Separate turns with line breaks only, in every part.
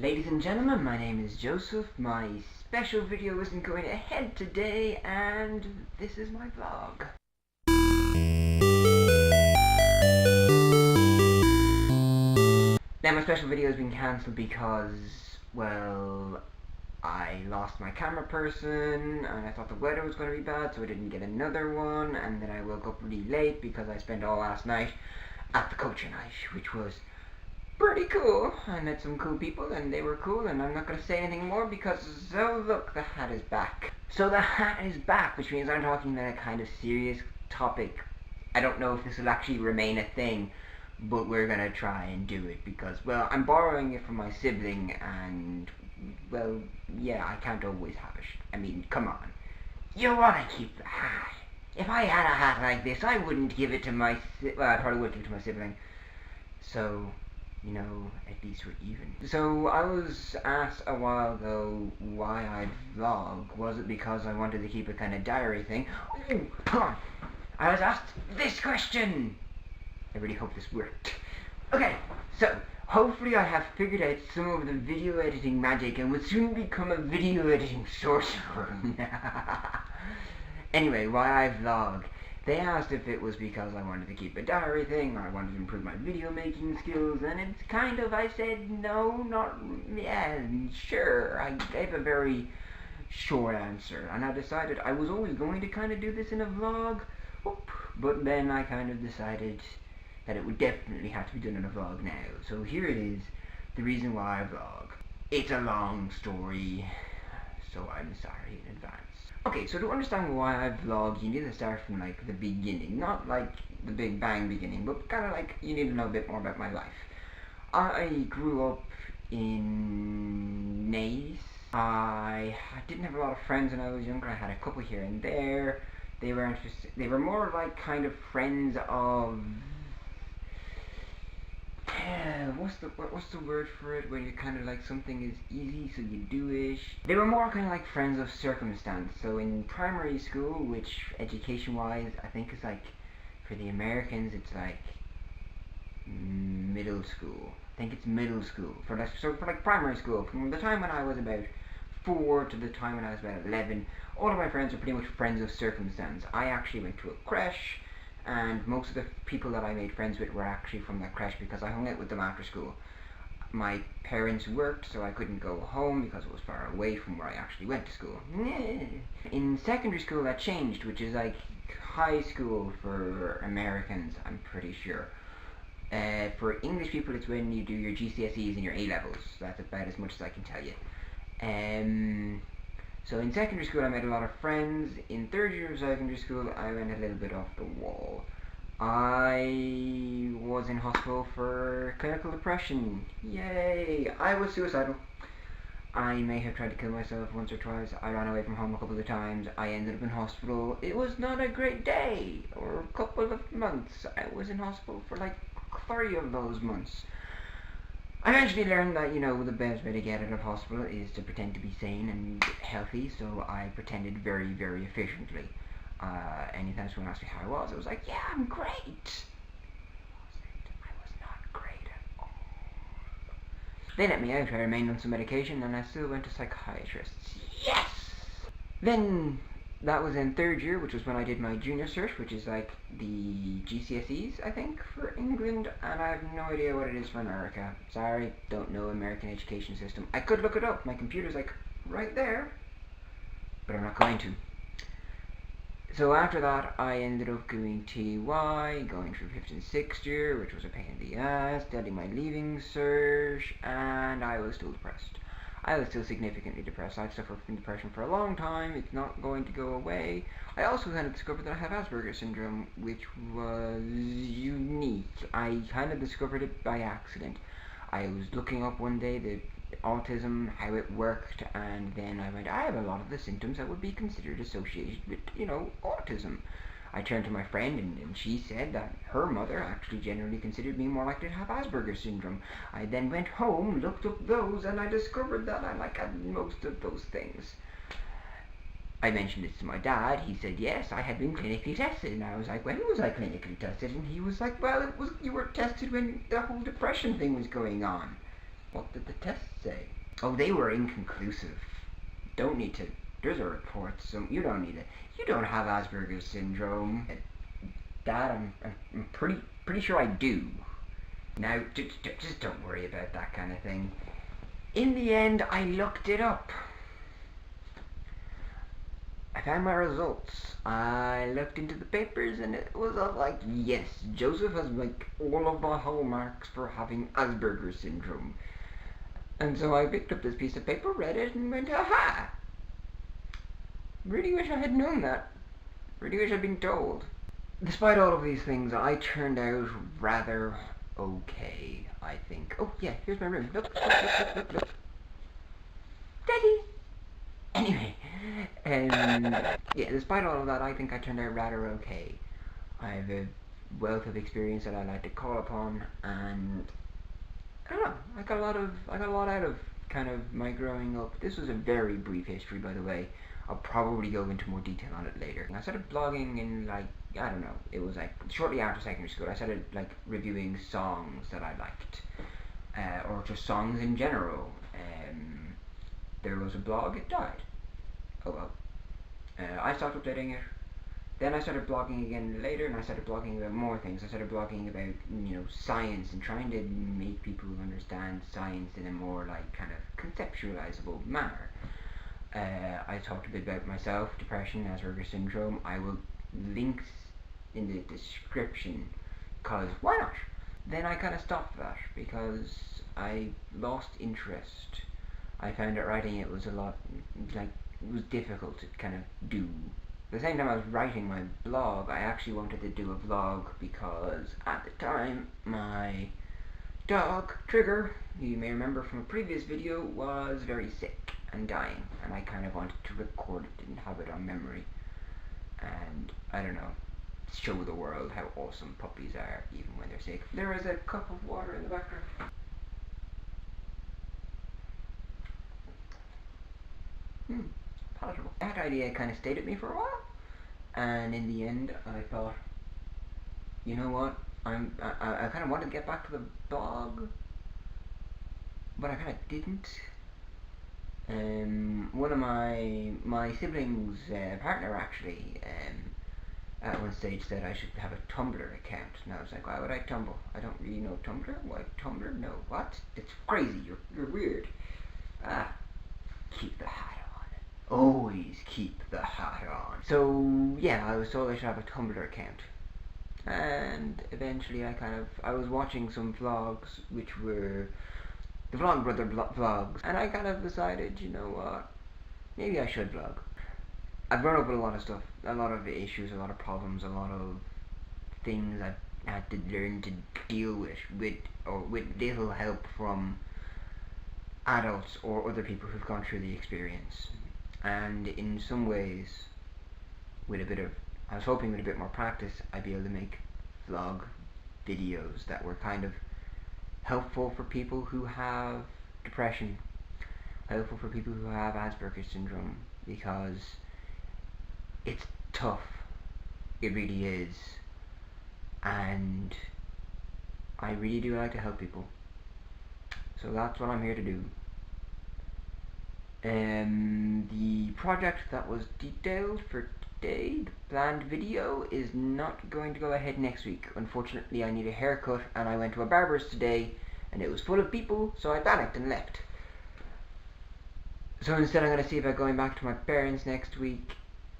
Ladies and gentlemen, my name is Joseph. My special video isn't going ahead today, and this is my vlog. Now, my special video has been cancelled because, well, I lost my camera person, and I thought the weather was going to be bad, so I didn't get another one, and then I woke up really late because I spent all last night at the culture night, which was pretty cool. I met some cool people and they were cool, and I'm not going to say anything more because, so look, the hat is back. So the hat is back, which means I'm talking about a kind of serious topic. I don't know if this will actually remain a thing, but we're going to try and do it because, well, I'm borrowing it from my sibling and, well, yeah, I can't always have it. I mean, come on. You want to keep the hat. If I had a hat like this, I wouldn't give it to my well, I probably would give it to my sibling. So, you know, at least we're even. So I was asked a while ago why I vlog. Was it because I wanted to keep a kind of diary thing? Oh, come on. I was asked this question. I really hope this worked. Okay, so hopefully I have figured out some of the video editing magic and will soon become a video editing sorcerer. Anyway, why I vlog. They asked if it was because I wanted to keep a diary thing, or I wanted to improve my video making skills, and it's kind of, I said, no, not, yeah, sure. I gave a very short answer, and I decided I was always going to kind of do this in a vlog, but then I kind of decided that it would definitely have to be done in a vlog now. So here it is, the reason why I vlog. It's a long story, so I'm sorry in advance. Okay, so to understand why I vlog, you need to start from like the beginning. Not like the Big Bang beginning, but kind of like you need to know a bit more about my life. I grew up in Naas. I didn't have a lot of friends when I was younger. I had a couple here and there. They were more like kind of friends of what's the word for it when you kind of like something is easy so you do it. They were more kind of like friends of circumstance. So in primary school, which education wise I think is like, for the Americans it's like middle school. I think it's middle school. For like primary school, from the time when I was about 4 to the time when I was about 11, all of my friends were pretty much friends of circumstance. I actually went to a creche, and most of the people that I made friends with were actually from that creche because I hung out with them after school. My parents worked, so I couldn't go home because it was far away from where I actually went to school. In secondary school that changed, which is like high school for Americans, I'm pretty sure. For English people, it's when you do your GCSEs and your A-levels. That's about as much as I can tell you. So in secondary school I made a lot of friends. In third year of secondary school I went a little bit off the wall. I was in hospital for clinical depression. Yay! I was suicidal. I may have tried to kill myself once or twice. I ran away from home a couple of times. I ended up in hospital. It was not a great day or a couple of months. I was in hospital for like 30 of those months. I eventually learned that, you know, the best way to get out of hospital is to pretend to be sane and healthy, so I pretended very, very efficiently. Anytime someone asked me how I was like, yeah, I'm great. I was not great at all. They let me out. I remained on some medication, and I still went to psychiatrists. Yes! Then that was in third year, which was when I did my junior cert, which is like the GCSEs, I think, for England, and I have no idea what it is for America. Sorry, don't know American education system. I could look it up. My computer's like right there, but I'm not going to. So after that, I ended up doing TY, going through 5th and 6th year, which was a pain in the ass, getting my leaving cert, and I was still depressed. I was still significantly depressed. I've suffered from depression for a long time. It's not going to go away. I also kind of discovered that I have Asperger's syndrome, which was unique. I kind of discovered it by accident. I was looking up one day the autism, how it worked, and then I went, I have a lot of the symptoms that would be considered associated with, you know, autism. I turned to my friend and she said that her mother actually generally considered me more likely to have Asperger's syndrome. I then went home, looked up those, and I discovered that I had most of those things. I mentioned this to my dad. He said, yes, I had been clinically tested. And I was like, when was I clinically tested? And he was like, well, you were tested when the whole depression thing was going on. What did the test say? Oh, they were inconclusive. Don't need to. There's a report, so you don't need it. You don't have Asperger's syndrome. That I'm pretty sure I do. Now, just don't worry about that kind of thing. In the end, I looked it up. I found my results. I looked into the papers and it was all like, yes, Joseph has like all of the hallmarks for having Asperger's syndrome. And so I picked up this piece of paper, read it, and went, aha! Really wish I had known that. Really wish I'd been told. Despite all of these things, I turned out rather okay, I think. Oh yeah, here's my room. Look. Daddy! Anyway, yeah, despite all of that, I think I turned out rather okay. I have a wealth of experience that I like to call upon, and I don't know, I got a lot out of kind of my growing up. This was a very brief history, by the way. I'll probably go into more detail on it later. I started blogging in like, I don't know, it was like shortly after secondary school. I started like reviewing songs that I liked, or just songs in general. There was a blog, it died. Oh well. I stopped updating it. Then I started blogging again later, and I started blogging about more things. I started blogging about, science and trying to make people understand science in a more like kind of conceptualizable manner. I talked a bit about myself, depression, Asperger's syndrome. I will links in the description, cause why not? Then I kind of stopped that because I lost interest. I found that writing it was a lot, like, it was difficult to kind of do. At the same time I was writing my blog, I actually wanted to do a vlog because at the time my dog, Trigger, who you may remember from a previous video, was very sick and dying, and I kind of wanted to record it and have it on memory. And, I don't know, show the world how awesome puppies are even when they're sick. There is a cup of water in the background. Palatable. That idea kind of stayed at me for a while, and in the end I thought, you know what, I kind of wanted to get back to the blog, but I kind of didn't. One of my siblings' partner actually at one stage said I should have a Tumblr account, and I was like, why would I Tumblr? I don't really know Tumblr. Why Tumblr? No, what? It's crazy. You're weird. Keep the hat on. Always keep the hat on. So yeah, I was told I should have a Tumblr account, and eventually I was watching some vlogs which were the Vlogbrother vlogs, and I kind of decided, you know what, maybe I should vlog. I've grown up with a lot of stuff, a lot of issues, a lot of problems, a lot of things I've had to learn to deal with little help from adults or other people who've gone through the experience. And in some ways, I was hoping with a bit more practice, I'd be able to make vlog videos that were kind of helpful for people who have depression, helpful for people who have Asperger's syndrome, because it's tough. It really is. And I really do like to help people. So that's what I'm here to do. The project that was detailed for today, the planned video, is not going to go ahead next week. Unfortunately, I need a haircut, and I went to a barber's today, and it was full of people, so I panicked and left. So instead I'm going to see about going back to my parents next week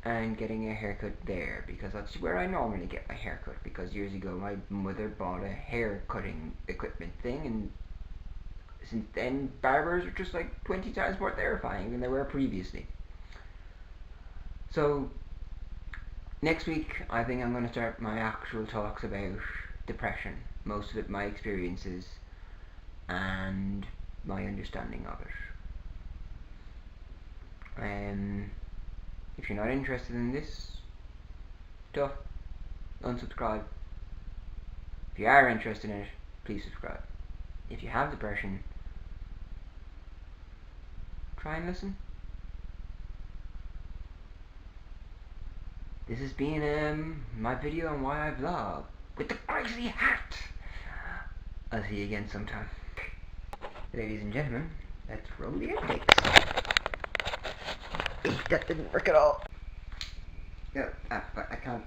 and getting a haircut there, because that's where I normally get my haircut, because years ago my mother bought a hair cutting equipment thing, and since then barbers are just like 20 times more terrifying than they were previously. So next week I think I'm going to start my actual talks about depression, most of it my experiences and my understanding of it. If you're not interested in this stuff, unsubscribe. If you are interested in it, please subscribe. If you have depression, try and listen. This has been my video on why I vlog with the crazy hat. I'll see you again sometime. ladies and gentlemen, let's roll the outtakes. That didn't work at all. Yeah, but I can't.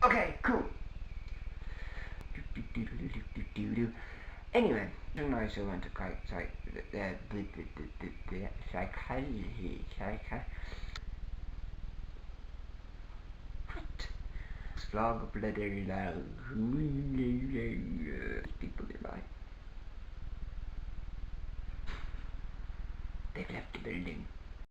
Okay, cool. Anyway, then I also went to psychology. Vlog bloody loud. People nearby. They've left the building.